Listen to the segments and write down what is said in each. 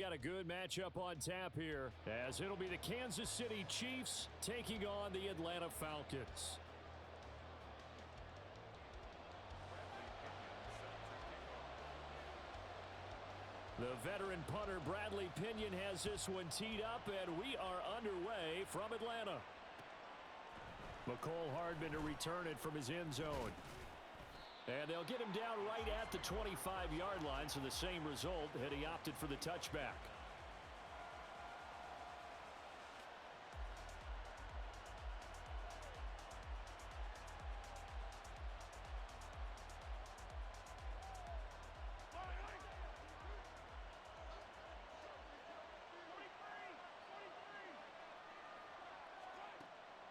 got a good matchup on tap here, as it'll be the Kansas City Chiefs taking on the Atlanta Falcons. The veteran punter Bradley Pinion has this one teed up, and we are underway from Atlanta. McCole Hardman to return it from his end zone. And they'll get him down right at the 25-yard line, so the same result had he opted for the touchback.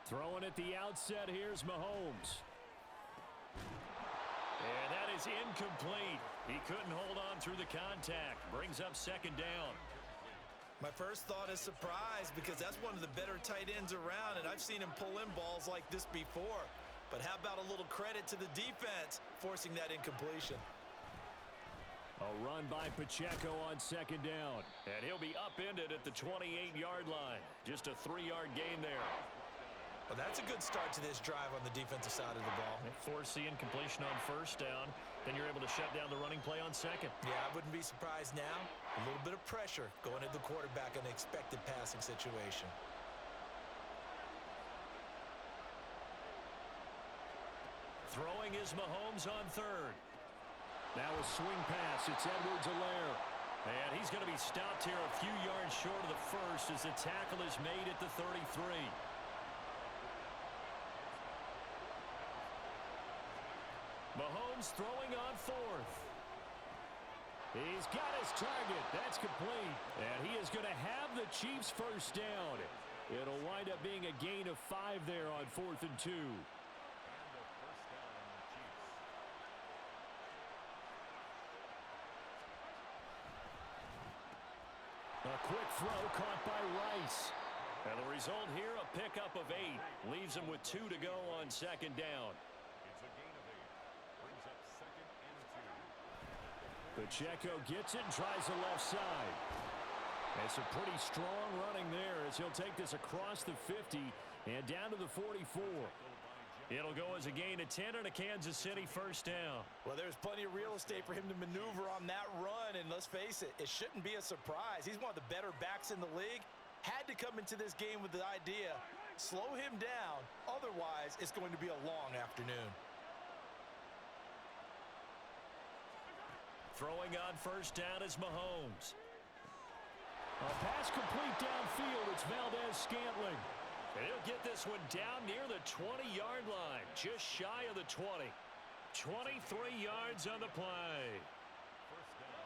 Throwing at the outset, here's Mahomes. And that is incomplete. He couldn't hold on through the contact. Brings up second down. My first thought is surprise, because that's one of the better tight ends around, and I've seen him pull in balls like this before. But how about a little credit to the defense forcing that incompletion? A run by Pacheco on second down. And he'll be upended at the 28-yard line. Just a 3-yard gain there. Well, that's a good start to this drive on the defensive side of the ball. Force the incompletion on first down. Then you're able to shut down the running play on second. Yeah, I wouldn't be surprised now. A little bit of pressure going at the quarterback in an expected passing situation. Throwing is Mahomes on third. Now a swing pass. It's Edwards-Helaire. And he's going to be stopped here a few yards short of the first as the tackle is made at the 33. Mahomes throwing on fourth. He's got his target. That's complete. And he is going to have the Chiefs first down. It'll wind up being a gain of 5 there on 4th and 2. A quick throw caught by Rice. And the result here, a pickup of 8. Leaves him with 2 to go on second down. It's a gain of 8. Brings up second and 2. Pacheco gets it and tries the left side. It's a pretty strong running there as he'll take this across the 50 and down to the 44. It'll go as a gain of 10 and a Kansas City first down. Well, there's plenty of real estate for him to maneuver on that run, and let's face it, it shouldn't be a surprise. He's one of the better backs in the league. Had to come into this game with the idea, slow him down, otherwise it's going to be a long afternoon. Throwing on first down is Mahomes. A pass complete downfield. It's Valdez-Scantling. And he'll get this one down near the 20-yard line, just shy of the 20. 23 yards on the play.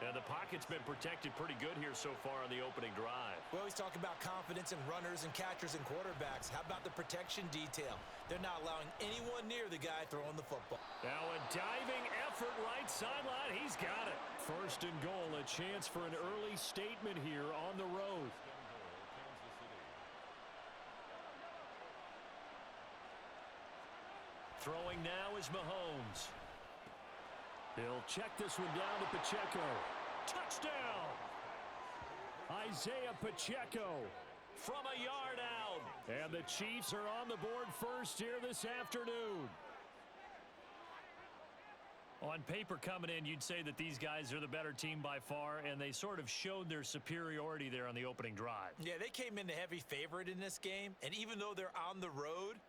And the pocket's been protected pretty good here so far on the opening drive. We always talk about confidence in runners and catchers and quarterbacks. How about the protection detail? They're not allowing anyone near the guy throwing the football. Now a diving effort right sideline. He's got it. First and goal, a chance for an early statement here on the road. Throwing now is Mahomes. He'll check this one down to Pacheco. Touchdown! Isaiah Pacheco from a yard out. And the Chiefs are on the board first here this afternoon. On paper coming in, you'd say that these guys are the better team by far, and they sort of showed their superiority there on the opening drive. Yeah, they came in the heavy favorite in this game, and even though they're on the road,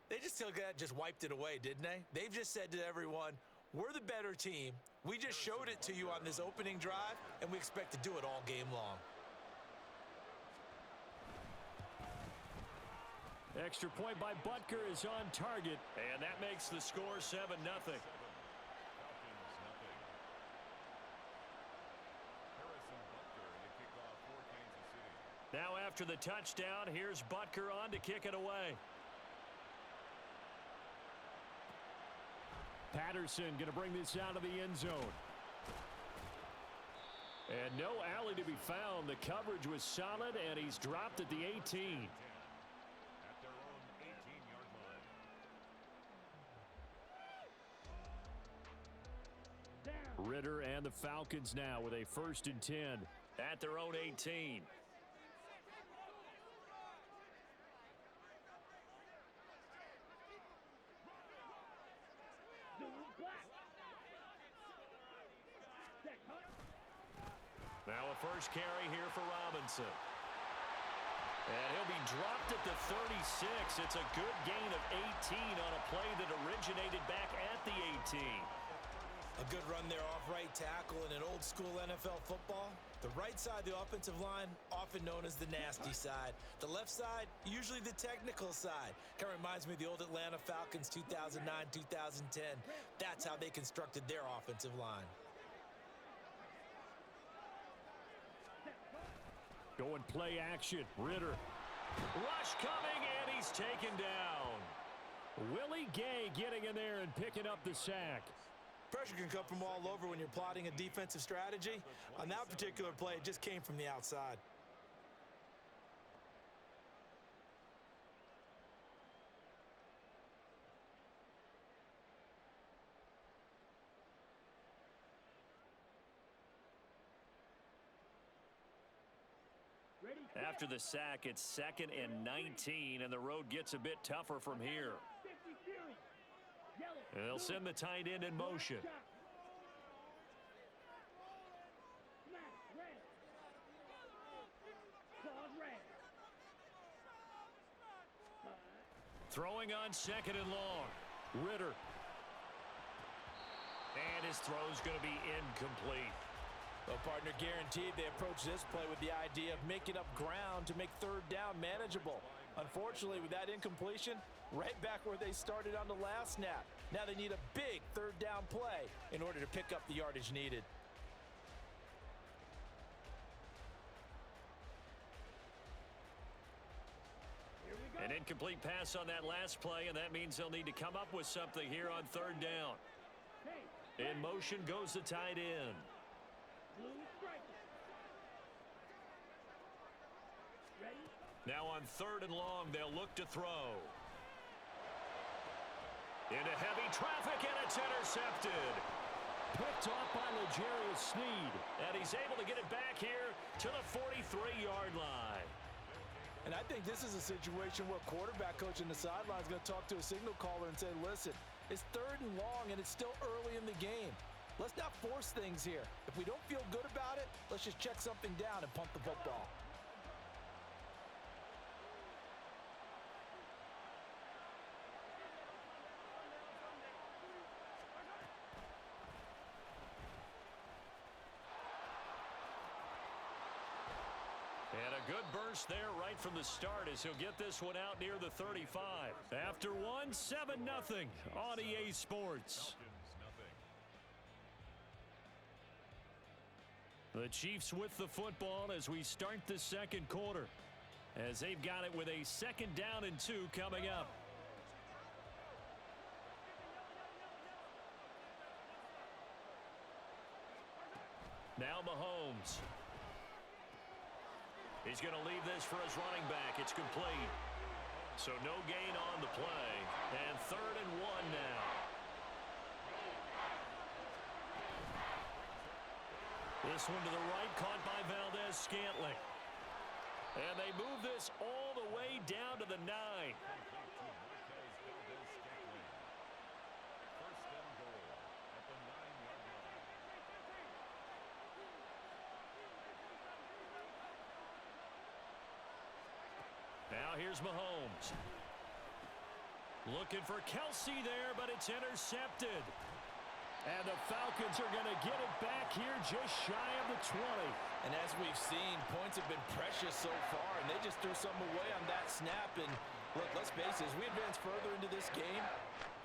they just wiped it away, didn't they? They've just said to everyone, we're the better team. We just showed it to you on this opening drive, and we expect to do it all game long. Extra point by Butker is on target, and that makes the score 7-0. Now after the touchdown, here's Butker on to kick it away. Patterson going to bring this out of the end zone. And no alley to be found. The coverage was solid, and he's dropped at the 18. At their own 18-yard line. Ritter and the Falcons now with a 1st and 10 at their own 18. Now a first carry here for Robinson. And he'll be dropped at the 36. It's a good gain of 18 on a play that originated back at the 18. A good run there off right tackle in an old-school NFL football. The right side of the offensive line, often known as the nasty side. The left side, usually the technical side. Kind of reminds me of the old Atlanta Falcons 2009-2010. That's how they constructed their offensive line. Going play action. Ritter. Rush coming, and he's taken down. Willie Gay getting in there and picking up the sack. Pressure can come from all over when you're plotting a defensive strategy. On that particular play, it just came from the outside. After the sack, it's 2nd and 19, and the road gets a bit tougher from here. And they'll send the tight end in motion. Throwing on 2nd and long. Ritter. And his throw's going to be incomplete. Well, partner, guaranteed they approach this play with the idea of making up ground to make 3rd down manageable. Unfortunately, with that incompletion, right back where they started on the last snap. Now they need a big 3rd down play in order to pick up the yardage needed. An incomplete pass on that last play, and that means they'll need to come up with something here on 3rd down. In motion goes the tight end. Now on 3rd and long, they'll look to throw. Into heavy traffic, and it's intercepted. Picked off by L'Jarius Sneed, and he's able to get it back here to the 43-yard line. And I think this is a situation where quarterback coach in the sideline is going to talk to a signal caller and say, listen, it's 3rd and long, and it's still early in the game. Let's not force things here. If we don't feel good about it, let's just check something down and punt the football. And a good burst there right from the start as he'll get this one out near the 35. After one, 7-0 on EA Sports. The Chiefs with the football as we start the 2nd quarter, as they've got it with a 2nd down and 2 coming up. Now Mahomes. He's going to leave this for his running back. It's complete. So no gain on the play. And 3rd and 1 now. This one to the right, caught by Valdez-Scantling. And they move this all the way down to the 9. Now here's Mahomes. Looking for Kelsey there, but it's intercepted. And the Falcons are going to get it back here just shy of the 20. And as we've seen, points have been precious so far, and they just threw some away on that snap. And look, let's face it, as we advance further into this game,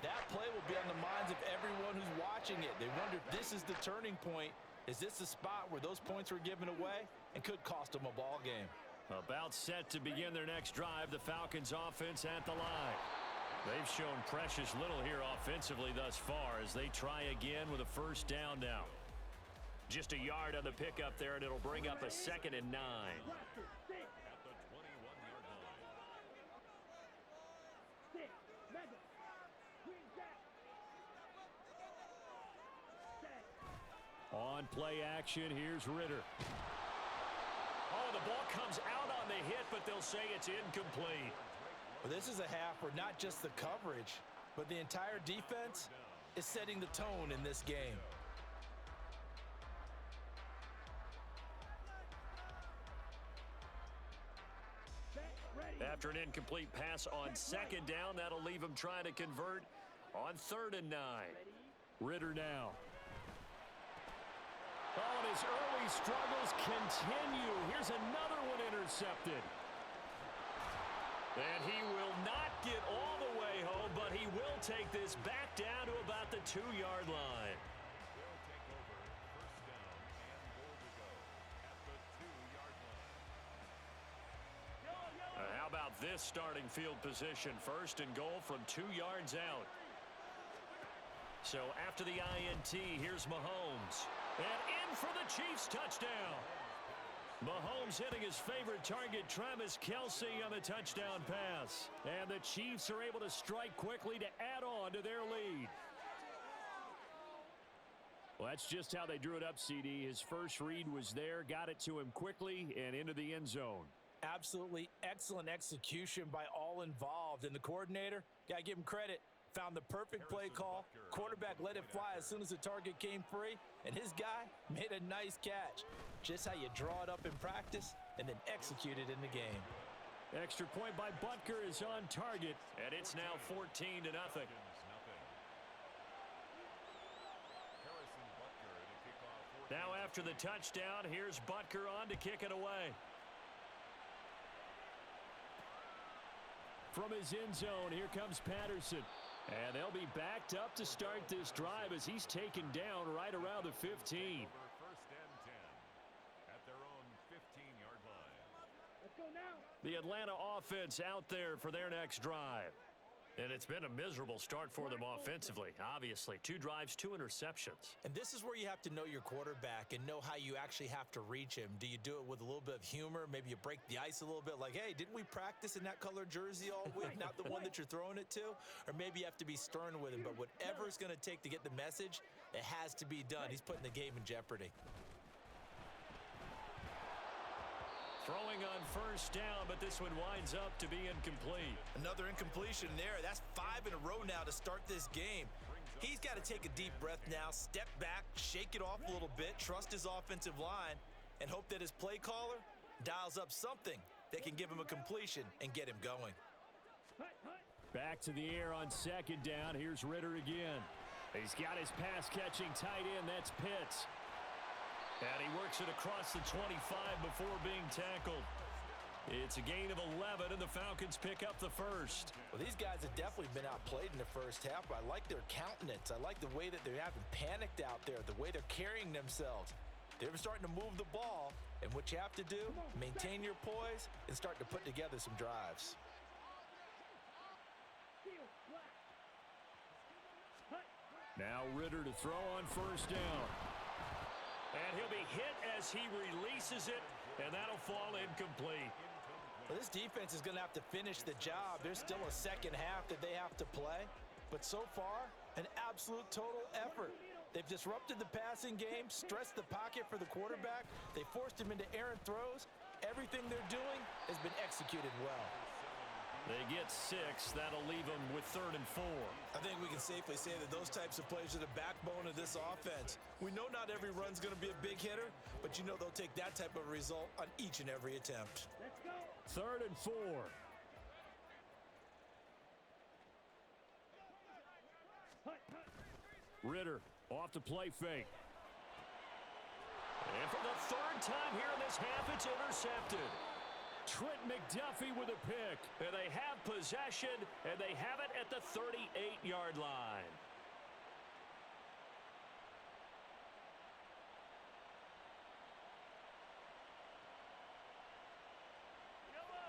that play will be on the minds of everyone who's watching it. They wonder if this is the turning point. Is this the spot where those points were given away and could cost them a ball game? About set to begin their next drive, the Falcons offense at the line. They've shown precious little here offensively thus far as they try again with a 1st down now. Just a yard on the pickup there, and it'll bring up a 2nd and 9. On play action, here's Ritter. comes out on the hit, but they'll say it's incomplete. Well, this is a half where not just the coverage, but the entire defense is setting the tone in this game. After an incomplete pass on second down, that'll leave him trying to convert on 3rd and 9. Ritter now. Oh, and his early struggles continue. Here's another one intercepted. And he will not get all the way home, but he will take this back down to about the 2-yard line. How about this starting field position? 1st and goal from 2 yards out. So after the INT, here's Mahomes. And in for the Chiefs touchdown. Mahomes hitting his favorite target, Travis Kelce, on the touchdown pass. And the Chiefs are able to strike quickly to add on to their lead. Well, that's just how they drew it up, CD. His first read was there, got it to him quickly, and into the end zone. Absolutely excellent execution by all involved. And the coordinator, got to give him credit, found the perfect play call. Quarterback let it fly as soon as the target came free, and his guy made a nice catch. Just how you draw it up in practice and then execute it in the game. Extra point by Butker is on target, and it's now 14-0. Now after the touchdown, here's Butker on to kick it away. From his end zone, here comes Patterson. And they'll be backed up to start this drive as he's taken down right around the 15. 1st and 10 at their own 15-yard line. Let's go now. The Atlanta offense out there for their next drive. And it's been a miserable start for them offensively, obviously. 2 drives, 2 interceptions. And this is where you have to know your quarterback and know how you actually have to reach him. Do you do it with a little bit of humor? Maybe you break the ice a little bit like, hey, didn't we practice in that color jersey all week? Not the one that you're throwing it to? Or maybe you have to be stern with him. But whatever it's going to take to get the message, it has to be done. He's putting the game in jeopardy. Throwing on 1st down, but this one winds up to be incomplete. Another incompletion there. That's 5 in a row now to start this game. He's got to take a deep breath now, step back, shake it off a little bit, trust his offensive line, and hope that his play caller dials up something that can give him a completion and get him going. Back to the air on 2nd down. Here's Ritter again. He's got his pass-catching tight end. That's Pitts. And he works it across the 25 before being tackled. It's a gain of 11, and the Falcons pick up the first. Well, these guys have definitely been outplayed in the first half, but I like their countenance. I like the way that they haven't panicked out there, the way they're carrying themselves. They're starting to move the ball, and what you have to do, maintain your poise and start to put together some drives. Now Ritter to throw on 1st down. And he'll be hit as he releases it, and that'll fall incomplete. Well, this defense is going to have to finish the job. There's still a second half that they have to play. But so far, an absolute total effort. They've disrupted the passing game, stressed the pocket for the quarterback. They forced him into errant throws. Everything they're doing has been executed well. They get 6. That'll leave them with 3rd and 4. I think we can safely say that those types of plays are the backbone of this offense. We know not every run's going to be a big hitter, but you know they'll take that type of result on each and every attempt. Let's go. 3rd and 4. Ritter off the play fake. And for the 3rd time here in this half, it's intercepted. Trent McDuffie with a pick. And they have possession, and they have it at the 38-yard line.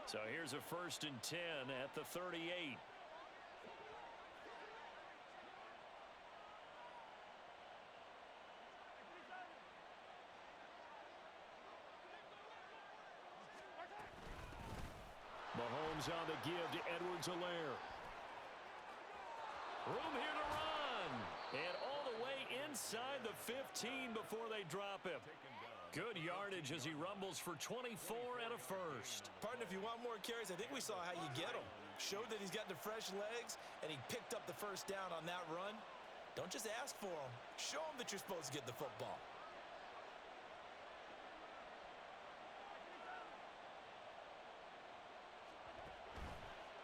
So here's a 1st and 10 at the 38. Mahomes on the give to Edwards-Helaire. Room here to run. And all the way inside the 15 before they drop him. Good yardage as he rumbles for 24 and a first. Partner, if you want more carries, I think we saw how you get them. Showed that he's got the fresh legs, and he picked up the first down on that run. Don't just ask for them. Show them that you're supposed to get the football.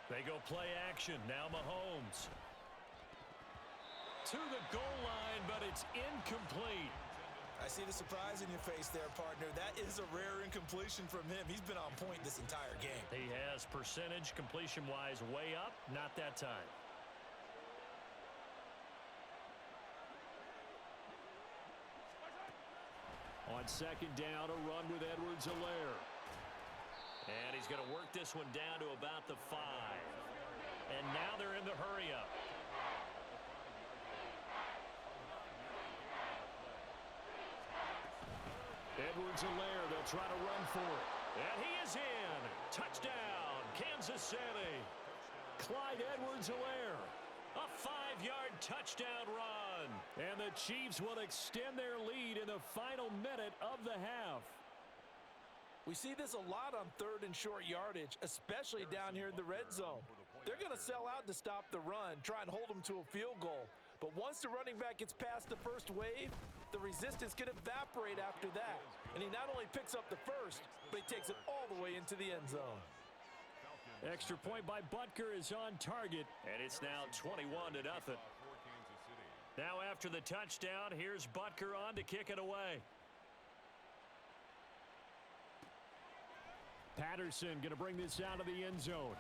They go play action. Now Mahomes. To the goal line, but it's incomplete. I see the surprise in your face there, partner. That is a rare incompletion from him. He's been on point this entire game. He has percentage completion-wise way up. Not that time. On second down, a run with Edwards-Helaire. And he's going to work this one down to about the 5. And now they're in the hurry-up. Edwards-Helaire, they'll try to run for it. And he is in. Touchdown, Kansas City. Clyde Edwards-Helaire. A 5-yard touchdown run. And the Chiefs will extend their lead in the final minute of the half. We see this a lot on third and short yardage, especially down here in the red zone. They're going to sell out to stop the run, try and hold them to a field goal. But once the running back gets past the first wave, the resistance can evaporate after that. And he not only picks up the first, but he takes it all the way into the end zone. Extra point by Butker is on target, and it's now 21-0. Now after the touchdown, here's Butker on to kick it away. Patterson going to bring this out of the end zone.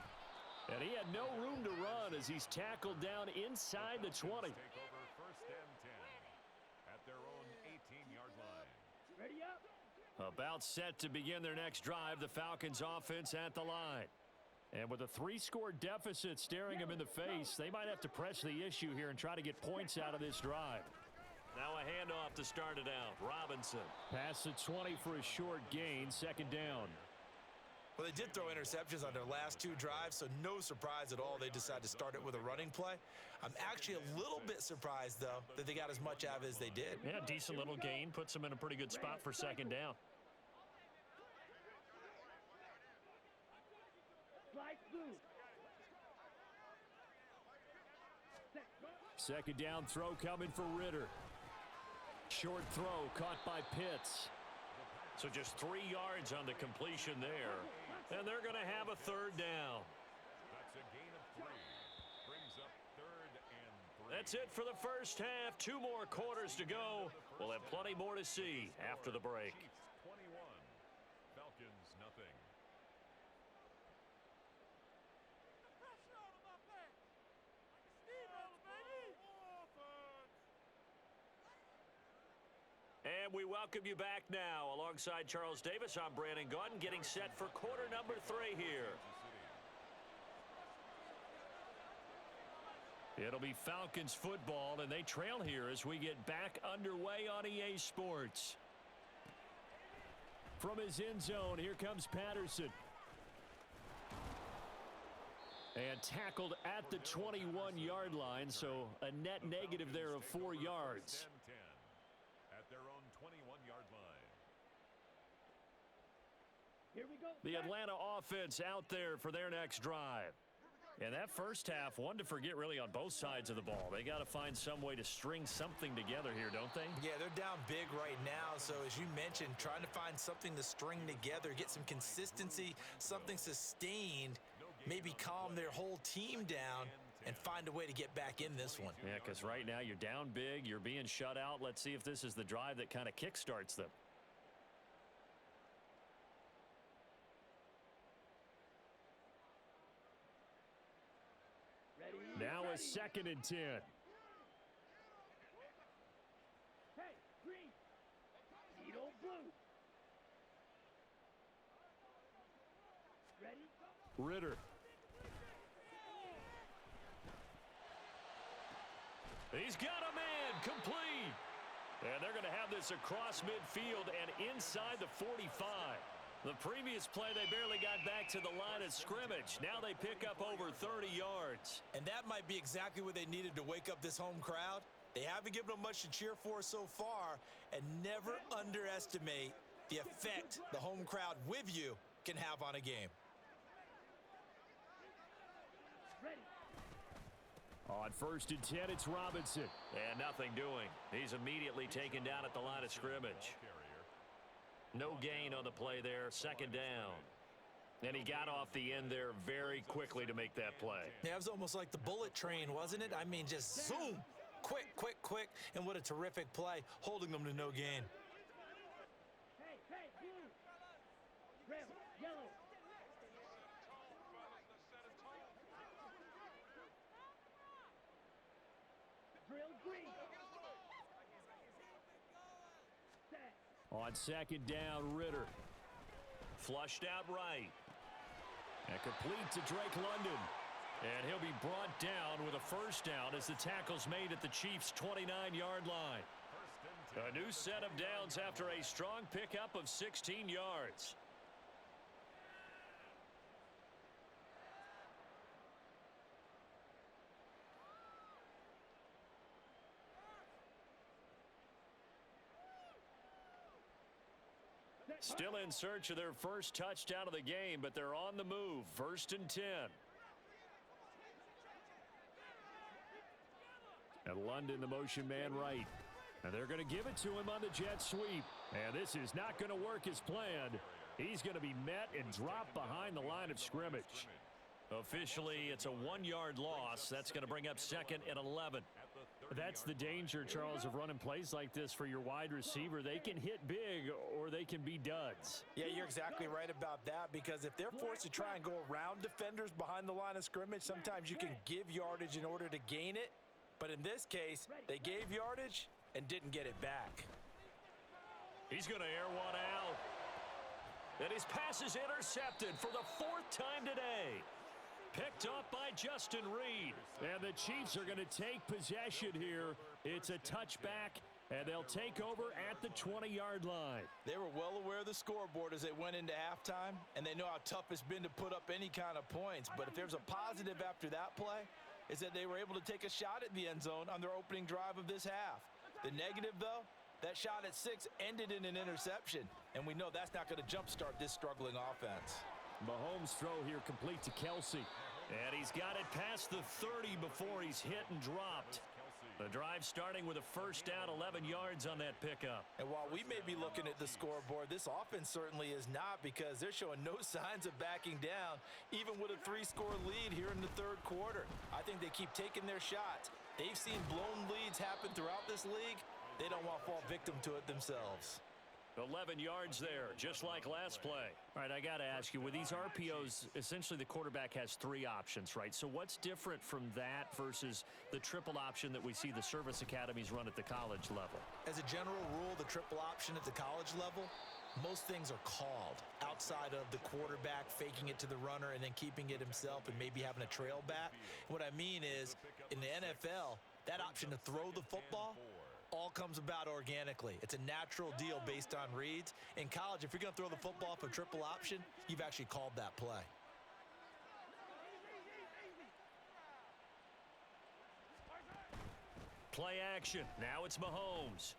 And he had no room to run as he's tackled down inside the 20. Take over first and 10 at their own 18-yard line. Ready up. About set to begin their next drive, the Falcons offense at the line. And with a 3-score deficit staring them in the face, they might have to press the issue here and try to get points out of this drive. Now a handoff to start it out. Robinson. Past the 20 for a short gain, second down. Well, they did throw interceptions on their last 2 drives, so no surprise at all they decided to start it with a running play. I'm actually a little bit surprised, though, that they got as much out of it as they did. Yeah, decent little gain. Puts them in a pretty good spot for second down. Second down throw coming for Ritter. Short throw caught by Pitts. So just 3 yards on the completion there. And they're going to have a third down. That's a gain of 3. Brings up third and 3. That's it for the first half. 2 more quarters to go. We'll have plenty more to see after the break. Chiefs 21, Falcons nothing. And we welcome you back now. Alongside Charles Davis, I'm Brandon Gaudin, getting set for quarter number 3 here. It'll be Falcons football, and they trail here as we get back underway on EA Sports. From his end zone, here comes Patterson. And tackled at the 21-yard line, so a net negative there of 4 yards. At their own 21-yard line. Here we go. The Atlanta offense out there for their next drive. And that first half, one to forget really on both sides of the ball. They got to find some way to string something together here, don't they? Yeah, they're down big right now, so as you mentioned, trying to find something to string together, get some consistency, something sustained, maybe calm their whole team down and find a way to get back in this one. Yeah, because right now you're down big, you're being shut out. Let's see if this is the drive that kind of kickstarts them. Now a second and 10. Hey, green. Zero blue. Ready? Ritter. He's got a man complete. And they're going to have this across midfield and inside the 45. The previous play, they barely got back to the line of scrimmage. Now they pick up over 30 yards. And that might be exactly what they needed to wake up this home crowd. They haven't given them much to cheer for so far, and never underestimate the effect the home crowd with you can have on a game. Ready. On 1st and 10, it's Robinson. And nothing doing. He's immediately taken down at the line of scrimmage. No gain on the play there. 2nd down. And he got off the end there very quickly to make that play. Yeah, it was almost like the bullet train, wasn't it? I mean, just zoom. Quick, quick, quick. And what a terrific play, holding them to no gain. Hey, blue. Red, yellow. Drill green. Set. On 2nd down, Ritter. Flushed out right. And complete to Drake London. And he'll be brought down with a 1st down as the tackle's made at the Chiefs' 29-yard line. A new set of downs after a strong pickup of 16 yards. Still in search of their first touchdown of the game, but they're on the move. 1st and 10. And London, the motion man right. And they're going to give it to him on the jet sweep. And this is not going to work as planned. He's going to be met and dropped behind the line of scrimmage. Officially, it's a 1-yard loss. That's going to bring up 2nd and 11. That's the danger, Charles, of running plays like this for your wide receiver. They can hit big or they can be duds. Yeah, you're exactly right about that, because if they're forced to try and go around defenders behind the line of scrimmage, sometimes you can give yardage in order to gain it. But in this case, they gave yardage and didn't get it back. He's going to air one out. And his pass is intercepted for the 4th time today. Picked off by Justin Reed. And the Chiefs are going to take possession here. It's a touchback, and they'll take over at the 20-yard line. They were well aware of the scoreboard as they went into halftime, and they know how tough it's been to put up any kind of points. But if there's a positive after that play, is that they were able to take a shot at the end zone on their opening drive of this half. The negative, though, that shot at 6 ended in an interception, and we know that's not going to jumpstart this struggling offense. Mahomes' throw here complete to Kelsey. And he's got it past the 30 before he's hit and dropped. The drive starting with a 1st down, 11 yards on that pickup. And while we may be looking at the scoreboard, this offense certainly is not, because they're showing no signs of backing down, even with a 3-score lead here in the 3rd quarter. I think they keep taking their shots. They've seen blown leads happen throughout this league. They don't want to fall victim to it themselves. 11 yards there, just like last play. All right, I got to ask you, with these RPOs, essentially the quarterback has 3 options, right? So what's different from that versus the triple option that we see the service academies run at the college level? As a general rule, the triple option at the college level, most things are called outside of the quarterback faking it to the runner and then keeping it himself and maybe having a trail back. What I mean is, in the NFL, that option to throw the football all comes about organically. It's a natural deal based on reads. In college, if you're going to throw the football off a triple option, you've actually called that play. Play action. Now it's Mahomes.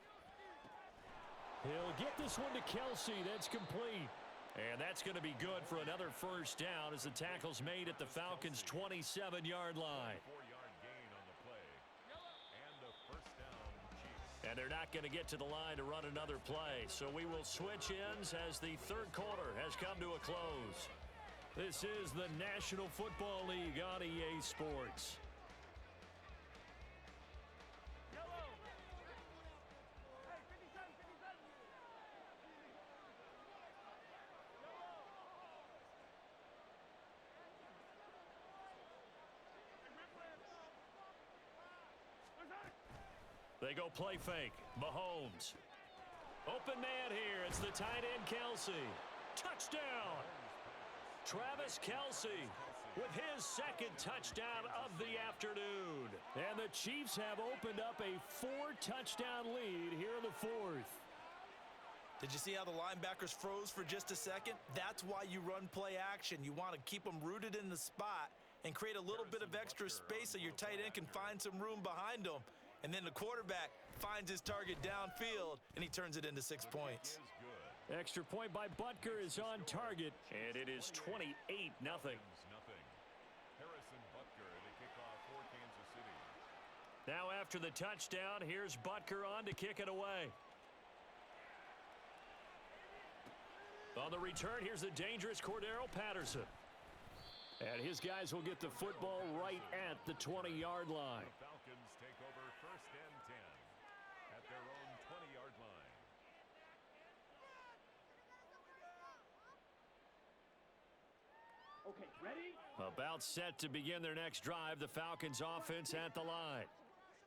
He'll get this one to Kelsey. That's complete. And that's going to be good for another 1st down as the tackle's made at the Falcons' 27-yard line. 4-yard gain on the play. And a 1st down, Chiefs. And they're not going to get to the line to run another play. So we will switch ends as the 3rd quarter has come to a close. This is the National Football League on EA Sports. They go play fake. Mahomes. Open man here. It's the tight end, Kelsey. Touchdown. Travis Kelsey with his 2nd touchdown of the afternoon. And the Chiefs have opened up a 4-touchdown lead here in the 4th. Did you see how the linebackers froze for just a second? That's why you run play action. You want to keep them rooted in the spot and create a little bit of extra space so your tight end can find some room behind them. And then the quarterback finds his target downfield, and he turns it into 6 points. Extra point by Butker is on target, and it is 28-0. Nothing. Harrison Butker to kick off for Kansas City. Now after the touchdown, here's Butker on to kick it away. On the return, here's the dangerous Cordero Patterson. And his guys will get the football right at the 20-yard line. The Falcons take over 1st and 10 at their own 20-yard line. Okay, ready? About set to begin their next drive, the Falcons offense at the line.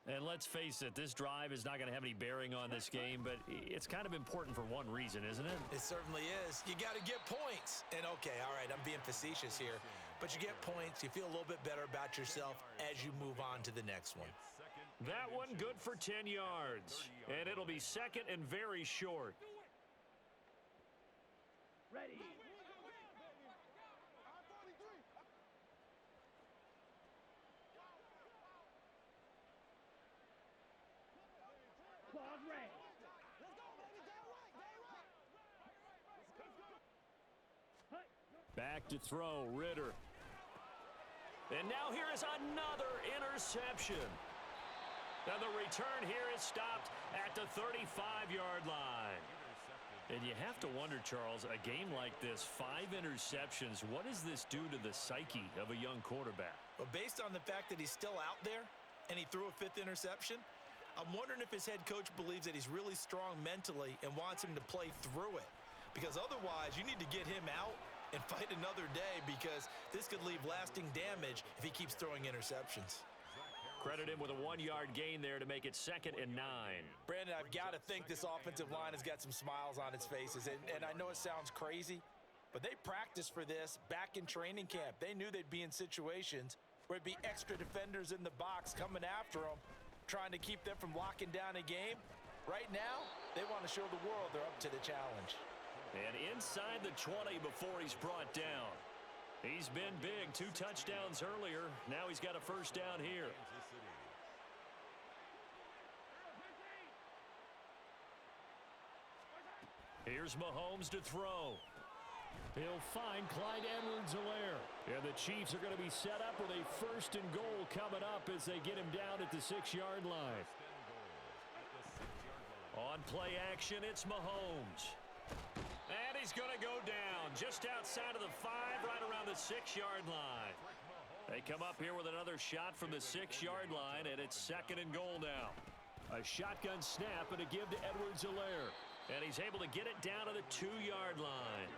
And let's face it, this drive is not going to have any bearing on this game, but it's kind of important for one reason, isn't it? It certainly is. You got to get points. And okay, all right, I'm being facetious here, but you get points, you feel a little bit better about yourself as you move on to the next one. That one good for 10 yards, and it'll be second and very short. Ready? Claws raised. Back to throw, Ritter. And now here is another interception. Now the return here is stopped at the 35-yard line. And you have to wonder, Charles, a game like this, 5 interceptions, what does this do to the psyche of a young quarterback? Well, based on the fact that he's still out there and he threw a 5th interception, I'm wondering if his head coach believes that he's really strong mentally and wants him to play through it. Because otherwise, you need to get him out and fight another day, because this could leave lasting damage if he keeps throwing interceptions. Credit him with a 1-yard gain there to make it 2nd and 9. Brandon, I've got to think this offensive line has got some smiles on its faces. And I know it sounds crazy, but they practiced for this back in training camp. They knew they'd be in situations where it'd be extra defenders in the box coming after them, trying to keep them from locking down a game. Right now, they want to show the world they're up to the challenge. And inside the 20 before he's brought down. He's been big, 2 touchdowns earlier. Now he's got a first down here. Here's Mahomes to throw. He'll find Clyde Edwards-Helaire. And the Chiefs are going to be set up with a 1st and goal coming up as they get him down at the 6-yard line. On play action, it's Mahomes. And he's going to go down just outside of the 5, right around the 6-yard line. They come up here with another shot from the 6-yard line, and it's 2nd and goal now. A shotgun snap and a give to Edwards-Helaire. And he's able to get it down to the 2-yard line.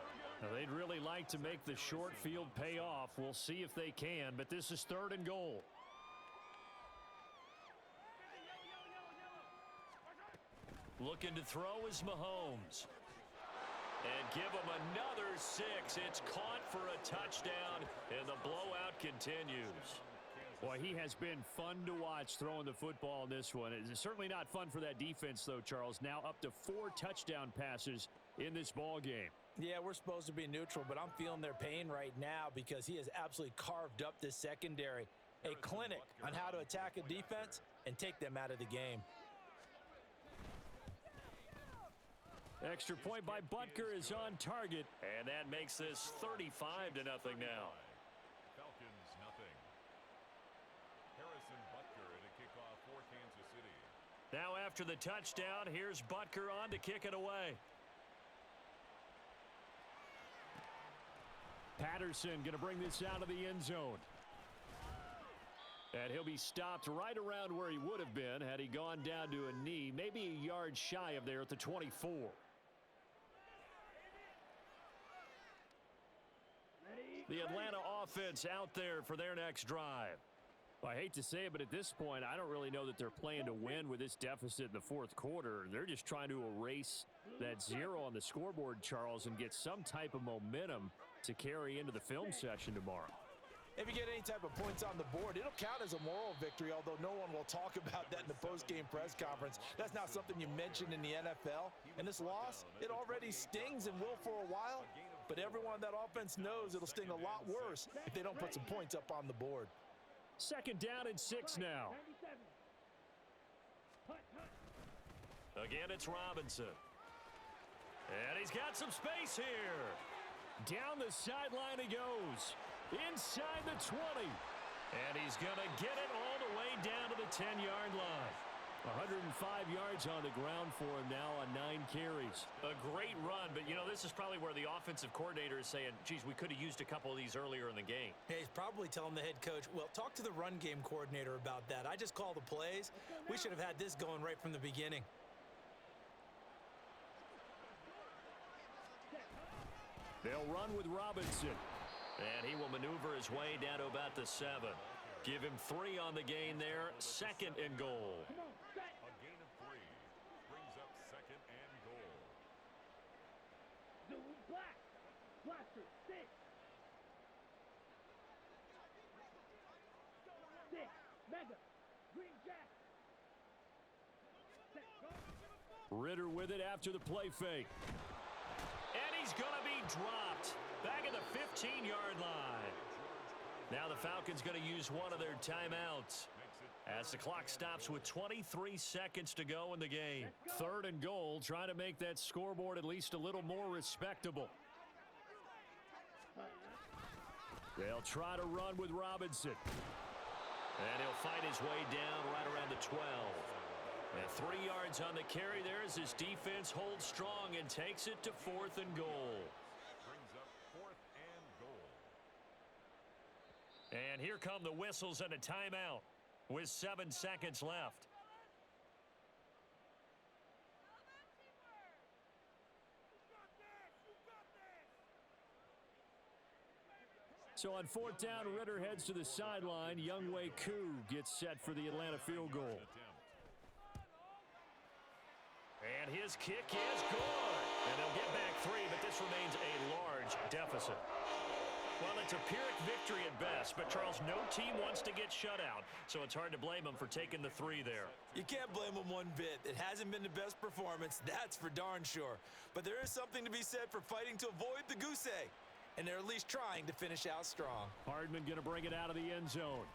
Now, they'd really like to make the short field pay off. We'll see if they can, but this is 3rd and goal. Looking to throw is Mahomes. And give him another 6. It's caught for a touchdown, and the blowout continues. Boy, he has been fun to watch throwing the football in this one. It's certainly not fun for that defense, though, Charles. Now up to 4 touchdown passes in this ball game. Yeah, we're supposed to be neutral, but I'm feeling their pain right now because he has absolutely carved up this secondary. A clinic on how to attack a defense and take them out of the game. Extra point by Butker is on target, and that makes this 35-0 now. Falcons nothing. Harrison Butker to kick off for Kansas City. Now after the touchdown, here's Butker on to kick it away. Patterson going to bring this out of the end zone. And he'll be stopped right around where he would have been had he gone down to a knee, maybe a yard shy of there at the 24. The Atlanta offense out there for their next drive. Well, I hate to say it, but at this point, I don't really know that they're playing to win with this deficit in the 4th quarter. They're just trying to erase that 0 on the scoreboard, Charles, and get some type of momentum to carry into the film session tomorrow. If you get any type of points on the board, it'll count as a moral victory, although no one will talk about that in the post-game press conference. That's not something you mentioned in the NFL. And this loss, it already stings and will for a while, but everyone on that offense knows it'll sting a lot worse if they don't put some points up on the board. 2nd down and 6 now. Again, it's Robinson. And he's got some space here. Down the sideline he goes. Inside the 20. And he's going to get it all the way down to the 10-yard line. 105 yards on the ground for him now on 9 carries. A great run, but, you know, this is probably where the offensive coordinator is saying, geez, we could have used a couple of these earlier in the game. Hey, he's probably telling the head coach, well, talk to the run game coordinator about that. I just call the plays. We should have had this going right from the beginning. They'll run with Robinson. And he will maneuver his way down to about the 7. Give him 3 on the gain there. 2nd and goal. Come on, set. A gain of 3 brings up 2nd and goal. Zoom black. Blaster, 6. 6. Mega. Green jack. Set, go. Ritter with it after the play fake. And he's going to be dropped. Back at the 15-yard line. Now the Falcons going to use one of their timeouts as the clock stops with 23 seconds to go in the game. 3rd and goal, trying to make that scoreboard at least a little more respectable. They'll try to run with Robinson. And he'll fight his way down right around the 12. And 3 yards on the carry there as his defense holds strong and takes it to 4th and goal. Brings up 4th and goal. And here come the whistles and a timeout with 7 seconds left. So on 4th down, Ritter heads to the sideline. Youngboy gets set for the Atlanta field goal. And his kick is good. And they'll get back 3, but this remains a large deficit. Well, it's a Pyrrhic victory at best, but Charles, no team wants to get shut out, so it's hard to blame them for taking the 3 there. You can't blame them one bit. It hasn't been the best performance, that's for darn sure. But there is something to be said for fighting to avoid the goose egg, and they're at least trying to finish out strong. Hardman going to bring it out of the end zone.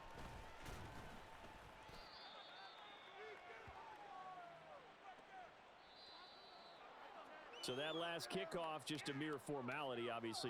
So that last kickoff, just a mere formality, obviously.